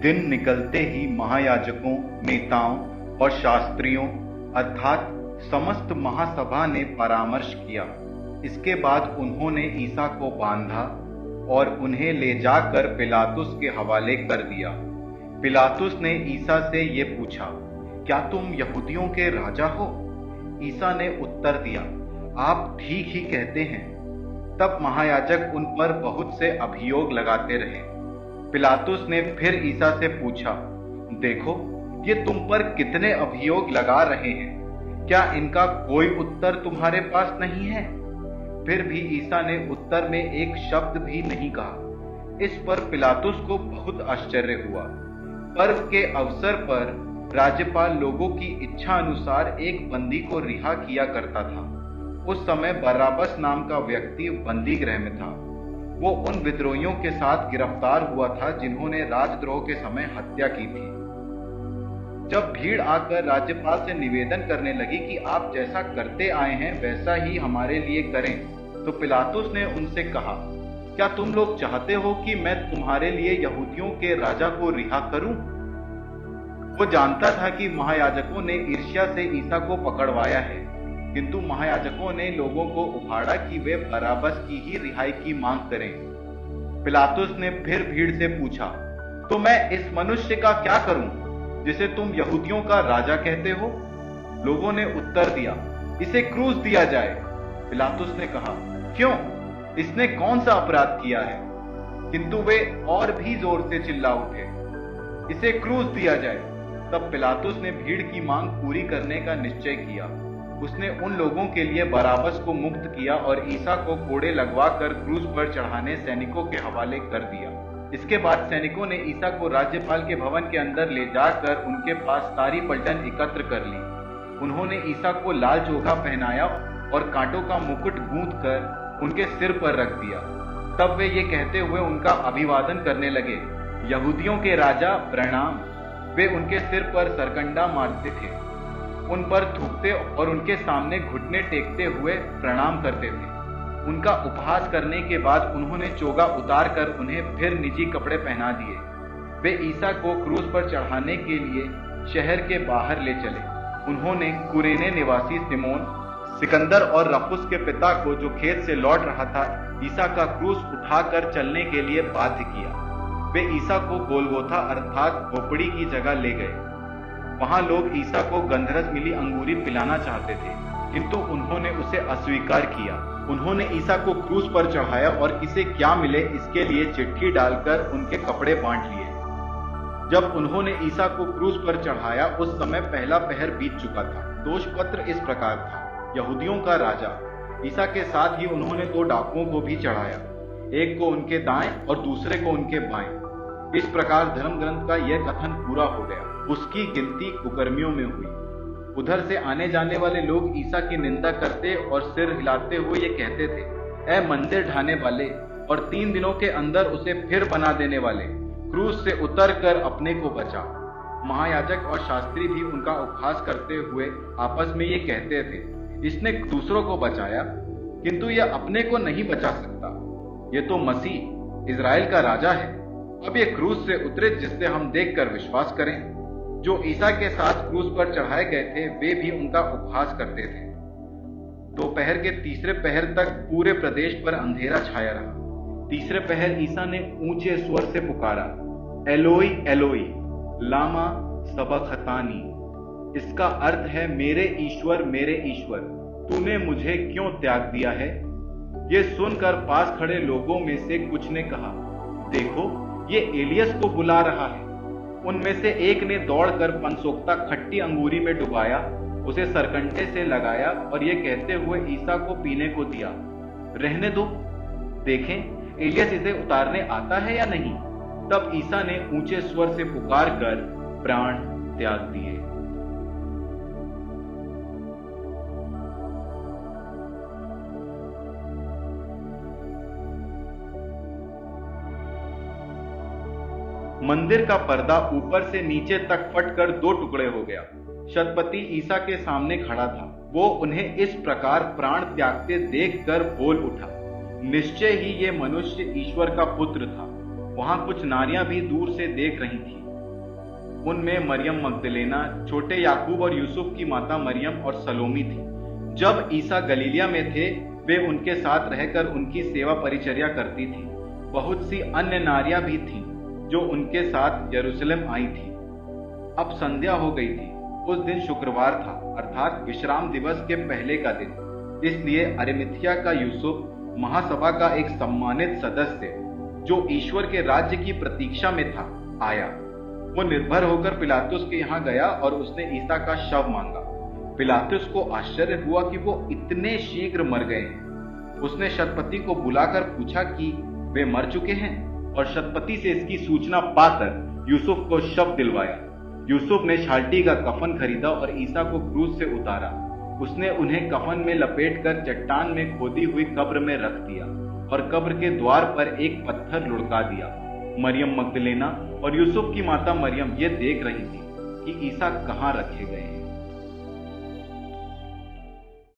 दिन निकलते ही महायाजकों, नेताओं और शास्त्रियों अर्थात समस्त महासभा ने परामर्श किया। इसके बाद उन्होंने ईसा को बांधा और उन्हें ले जाकर पिलातुस के हवाले कर दिया। पिलातुस ने ईसा से ये पूछा, क्या तुम यहूदियों के राजा हो? ईसा ने उत्तर दिया, आप ठीक ही कहते हैं। तब महायाजक उन पर बहुत से अभियोग लगाते रहे। पिलातुस ने फिर ईसा से पूछा, देखो ये तुम पर कितने अभियोग लगा रहे हैं, क्या इनका कोई उत्तर तुम्हारे पास नहीं है? फिर भी ईसा ने उत्तर में एक शब्द भी नहीं कहा। इस पर पिलातुस को बहुत आश्चर्य हुआ। पर्व के अवसर पर राज्यपाल लोगों की इच्छा अनुसार एक बंदी को रिहा किया करता था। उस समय बराबस नाम का व्यक्ति बंदी गृह में था। वो उन विद्रोहियों के साथ गिरफ्तार हुआ था जिन्होंने राजद्रोह के समय हत्या की थी। जब भीड़ आकर राज्यपाल से निवेदन करने लगी कि आप जैसा करते आए हैं वैसा ही हमारे लिए करें, तो पिलातुस ने उनसे कहा, क्या तुम लोग चाहते हो कि मैं तुम्हारे लिए यहूदियों के राजा को रिहा करूं? वो जानता था कि महायाजकों ने ईर्ष्या से ईसा को पकड़वाया है, किंतु महायाजकों ने लोगों को उभाड़ा कि वे बराबस की ही रिहाई की मांग करें। पिलातुस ने फिर भीड़ से पूछा, तो मैं इस मनुष्य का क्या करूं जिसे तुम यहूदियों का राजा कहते हो? लोगों ने उत्तर दिया, इसे क्रूस दिया जाए। पिलातुस ने कहा, क्यों? इसने कौन सा अपराध किया है? किंतु वे और भी जोर से चिल्ला उठे, इसे क्रूस दिया जाए। तब पिलातुस ने भीड़ की मांग पूरी करने का निश्चय किया। उसने उन लोगों के लिए बराबस को मुक्त किया और ईसा को कोड़े लगवाकर क्रूस पर चढ़ाने सैनिकों के हवाले कर दिया। इसके बाद सैनिकों ने ईसा को राज्यपाल के भवन के अंदर ले जाकर उनके पास सारी पलटन एकत्र कर ली। उन्होंने ईसा को लाल चोगा पहनाया और कांटों का मुकुट गूंथ कर उनके सिर पर रख दिया। तब वे ये कहते हुए उनका अभिवादन करने लगे, यहूदियों के राजा प्रणाम। वे उनके सिर पर सरकंडा मारते थे, उन पर थूकते और उनके सामने घुटने टेकते हुए प्रणाम करते थे। उनका उपहास करने के बाद उन्होंने चोगा उतार कर उन्हें फिर निजी कपड़े पहना दिए। वे ईसा को क्रूस पर चढ़ाने के लिए शहर के बाहर ले चले। उन्होंने कुरेने निवासी सिमोन, सिकंदर और रफुस के पिता को, जो खेत से लौट रहा था, ईसा का क्रूस उठाकर चलने के लिए बाध्य किया। वे ईसा को गोलगोथा अर्थात खोपड़ी की जगह ले गए। वहां लोग ईसा को गंधरस मिली अंगूरी पिलाना चाहते थे, किंतु उन्होंने उसे अस्वीकार किया। उन्होंने ईसा को क्रूस पर चढ़ाया और किसे क्या मिले इसके लिए चिट्ठी डालकर उनके कपड़े बांट लिए। जब उन्होंने ईसा को क्रूस पर चढ़ाया उस समय पहला पहर बीत चुका था। दोष पत्र इस प्रकार था, यहूदियों का राजा। ईसा के साथ ही उन्होंने 2 डाकुओं को भी चढ़ाया, एक को उनके दाएं और दूसरे को उनके बाएं। इस प्रकार धर्म ग्रंथ का यह कथन पूरा हो गया। उसकी गिनती कुकर्मियों में हुई। उधर से आने जाने वाले लोग ईसा की निंदा करते और सिर हिलाते हुए ये कहते थे, ऐ मंदिर ढाने वाले और 3 दिनों के अंदर उसे फिर बना देने वाले, क्रूस से उतर कर अपने को बचा। महायाजक और शास्त्री भी उनका उपहास करते हुए आपस में ये कहते थे, इसने दूसरों को बचाया किंतु यह अपने को नहीं बचा सकता। ये तो मसीह इजराइल का राजा है। अब ये क्रूस से उतरे जिससे हम देखकर विश्वास करें। जो ईसा के साथ क्रूस पर चढ़ाए गए थे वे भी उनका उपहास करते थे। दोपहर के तीसरे पहर तक पूरे प्रदेश पर अंधेरा छाया रहा। तीसरे पहर ईसा ने ऊंचे स्वर से पुकारा, एलोई एलोई लामा सबखतानी। इसका अर्थ है, मेरे ईश्वर तूने मुझे क्यों त्याग दिया है? ये सुनकर पास खड़े लोगों में से कुछ ने कहा, देखो ये एलियस को बुला रहा है। उनमें से एक ने दौड़कर पनसोक्ता खट्टी अंगूरी में डुबाया, उसे सरकंडे से लगाया और ये कहते हुए ईसा को पीने को दिया, रहने दो, देखें एलियस इसे उतारने आता है या नहीं। तब ईसा ने ऊंचे स्वर से पुकार कर प्राण त्याग दिए। मंदिर का पर्दा ऊपर से नीचे तक फटकर 2 टुकड़े हो गया। शतपति ईसा के सामने खड़ा था। वो उन्हें इस प्रकार प्राण त्यागते देखकर बोल उठा, निश्चय ही ये मनुष्य ईश्वर का पुत्र था। वहां कुछ नारियां भी दूर से देख रही थी। उनमें मरियम मगदलेना, छोटे याकूब और यूसुफ की माता मरियम और सलोमी थी। जब ईसा गलीलिया में थे, वे उनके साथ रहकर उनकी सेवा परिचर्या करती थी। बहुत सी अन्य नारियां भी थीं जो उनके साथ यरूशलेम आई थी। अब संध्या हो गई थी। उस दिन शुक्रवार था, अर्थात विश्राम दिवस के पहले का दिन। इसलिए अरिमथिया का यूसुफ, महासभा का एक सम्मानित सदस्य जो ईश्वर के राज्य की प्रतीक्षा में था, आया। वो निर्भर होकर पिलातुस के यहाँ गया और उसने ईसा का शव मांगा। पिलातुस को आश्चर्य हुआ कि वो इतने शीघ्र मर गए हैं। उसने शतपति को बुलाकर पूछा कि वे मर चुके हैं, और शतपति से इसकी सूचना पाकर यूसुफ को शव दिलवाया। यूसुफ ने छालटी का कफन खरीदा और ईसा को क्रूस से उतारा। उसने उन्हें कफन में लपेटकर चट्टान में खोदी हुई कब्र में रख दिया और कब्र के द्वार पर एक पत्थर लुढ़का दिया। मरियम मगदलेना और यूसुफ की माता मरियम ये देख रही थी कि ईसा कहाँ रखे गए हैं।